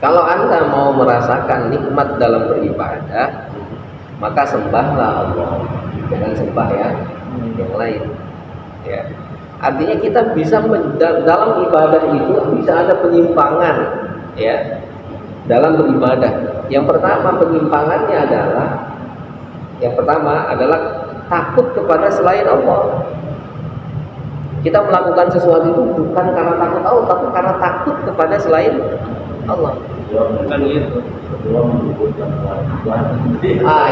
Kalau Anda mau merasakan nikmat dalam beribadah, maka sembahlah Allah, jangan sembah yang lain. Ya. Artinya kita bisa dalam ibadah itu bisa ada penyimpangan, ya, dalam beribadah. Yang pertama penyimpangannya adalah takut kepada selain Allah. Kita melakukan sesuatu itu bukan karena takut Allah, tapi karena takut kepada selain Allah.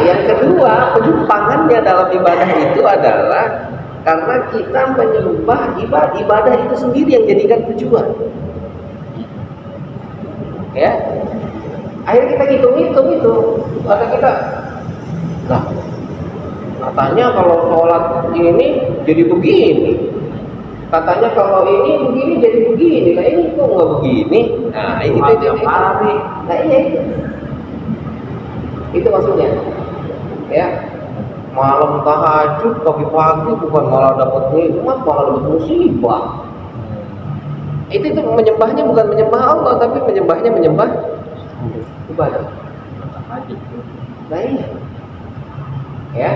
Yang kedua, penyimpangannya dalam ibadah itu adalah karena kita menyembah ibadah itu sendiri yang jadikan tujuan. Ya, akhirnya kita hitung itu, kata kita, nah, katanya kalau sholat ini jadi begini. Katanya kalau ini begini jadi begini, nah ini kok nggak begini? Nah itu. Nah iya itu maksudnya. Ya, malam tahajud pagi-pagi bukan malah dapat nikmat, malah dapat musibah. Itu menyembahnya bukan menyembah Allah, tapi menyembah ibadah. Nah iya. Ya.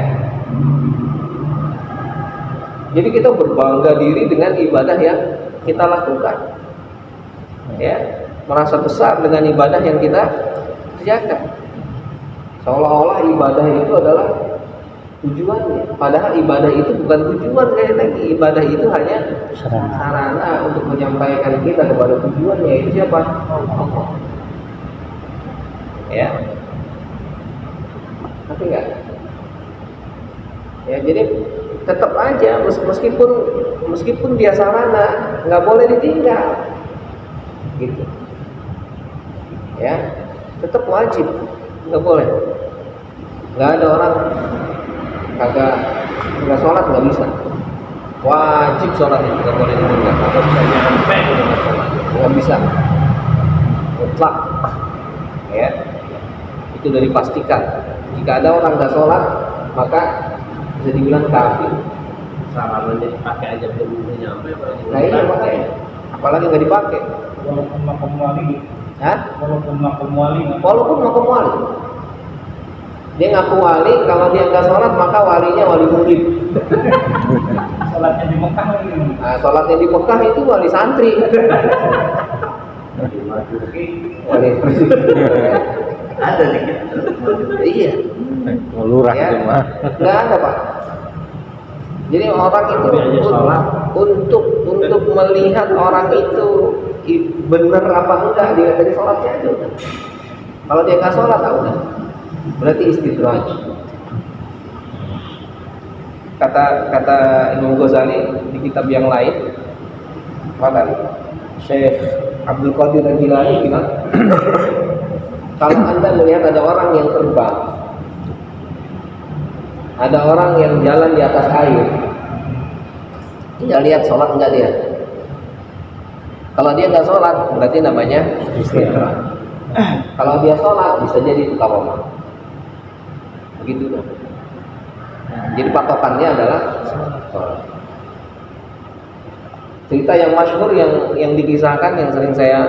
Jadi kita berbangga diri dengan ibadah yang kita lakukan, ya, merasa besar dengan ibadah yang kita kerjakan, seolah-olah ibadah itu adalah tujuannya. Padahal ibadah itu bukan tujuan, sekali lagi ibadah itu hanya sarana untuk menyampaikan kita kepada tujuannya, yaitu siapa? Allah. Ya, ngerti nggak? Ya, jadi tetap aja meskipun dia sarana nggak boleh ditinggal, gitu. Ya, tetap wajib, nggak boleh. Nggak ada orang kagak sholat nggak bisa. Wajib sholat itu nggak boleh ditinggal. Nggak bisa nyampe dengan sholat, nggak bisa. Mutlak. Ya, itu dari pastikan. Jika ada orang nggak sholat, maka bisa dibilang kafir. Sarannya dipakai aja belum nyampe. Nah iya makanya, apalagi nggak dipakai. Walaupun makom wali. Walaupun makom wali. Dia ngaku wali, kalau dia nggak sholat maka walinya wali murid. Sholatnya di Mekah lagi. Nah, sholatnya di Mekah itu wali santri. Wali Ada nih. Iya. Lurah Ya, itu mah. nggak ada Pak. Jadi orang itu untuk melihat orang itu benar apa enggak, dia dari sholatnya aja udah. Kalau dia nggak sholat, udah berarti istidraj. Kata Imam Ghazali di kitab yang lain, kata Syekh Abdul Qadir Al-Jilani bilang, kalau Anda melihat ada orang yang terbang, ada orang yang jalan di atas air, tinggal lihat sholat enggak dia. Kalau dia nggak sholat, berarti namanya istirahat. Kalau dia sholat, bisa jadi itu karomah. Begitu kan? Jadi patokannya adalah sholat. Cerita yang masyhur yang dikisahkan, yang sering saya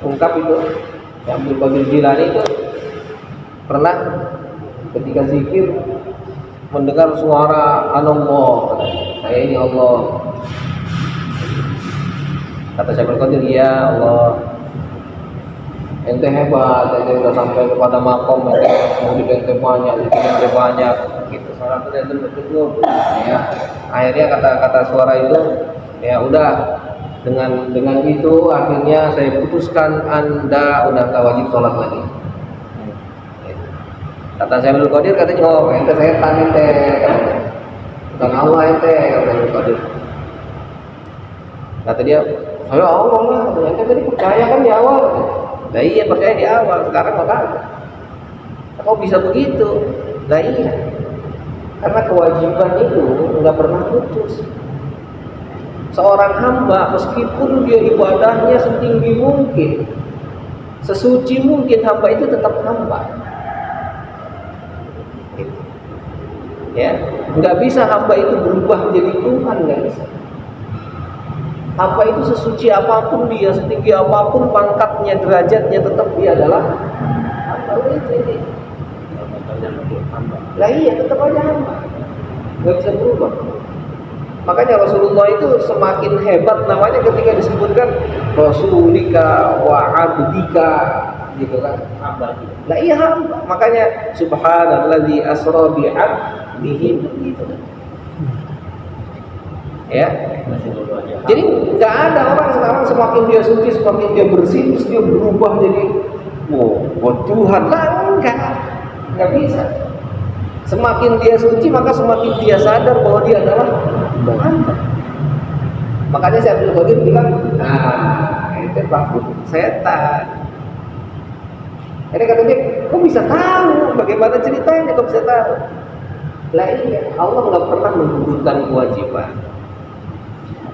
ungkap itu, yang Abdul Qadir Jilani itu pernah ketika zikir mendengar suara Allah, saya ini Allah. Kata Syekh Qadir, ya Allah, ente hebat, ente udah sampai kepada makom, ente banyak, ente banyak, gitu. Salatnya ente betul, ya. Akhirnya kata suara itu, ya udah, dengan itu akhirnya saya putuskan Anda udah nggak wajib sholat lagi. Kata Syekh Abdul Qadir, katanya, oh ente setan ente, bukan Allah ente, kata Syekh Qadir. Kata dia, saya Allah lah, katanya ente tadi percaya kan di awal. Nah iya percaya di awal, sekarang nggak ada. Kok bisa begitu? Nah iya, karena kewajiban itu nggak pernah putus. Seorang hamba meskipun dia ibadahnya setinggi mungkin, sesuci mungkin, hamba itu tetap hamba. Ya, nggak bisa hamba itu berubah menjadi Tuhan, nggak bisa. Hamba itu sesuci apapun dia, setinggi apapun pangkatnya, derajatnya, tetap dia adalah hamba. Ini. Lah iya, tetap aja hamba, nggak bisa berubah. Makanya Rasulullah itu semakin hebat namanya ketika disebutkan Rasulika wa abdika, gitu kan. Hamba itu. Lah iya hamba. Makanya subhanalladzi asra bi 'abdihi, gitu kan. Ya. Jadi nggak ada orang sekarang semakin dia suci, semakin dia bersih, terus dia berubah jadi buat Tuhan. Lah nggak bisa. Semakin dia suci, maka semakin dia sadar bahwa dia adalah hamba. Makanya saya Abdul Qadir bilang, itu takut setan. Ini kata dia, kok bisa tahu? Bagaimana ceritanya kok bisa tahu? Lah iya, Allah nggak pernah menggugurkan kewajiban.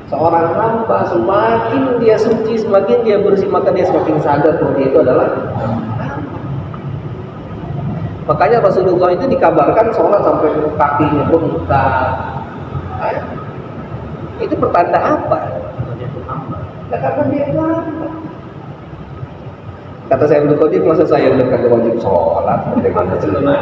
Seorang hamba semakin dia suci, semakin dia bersih, maka dia semakin sadar bahwa dia itu adalah hamba. Makanya Rasulullah itu dikabarkan sholat sampai kakinya bengkak. Itu pertanda apa? Nah, karena dia itu hamba. Kata saya Abdul Qadir, masa saya udah kagak wajib sholat? Bagaimana ceritanya?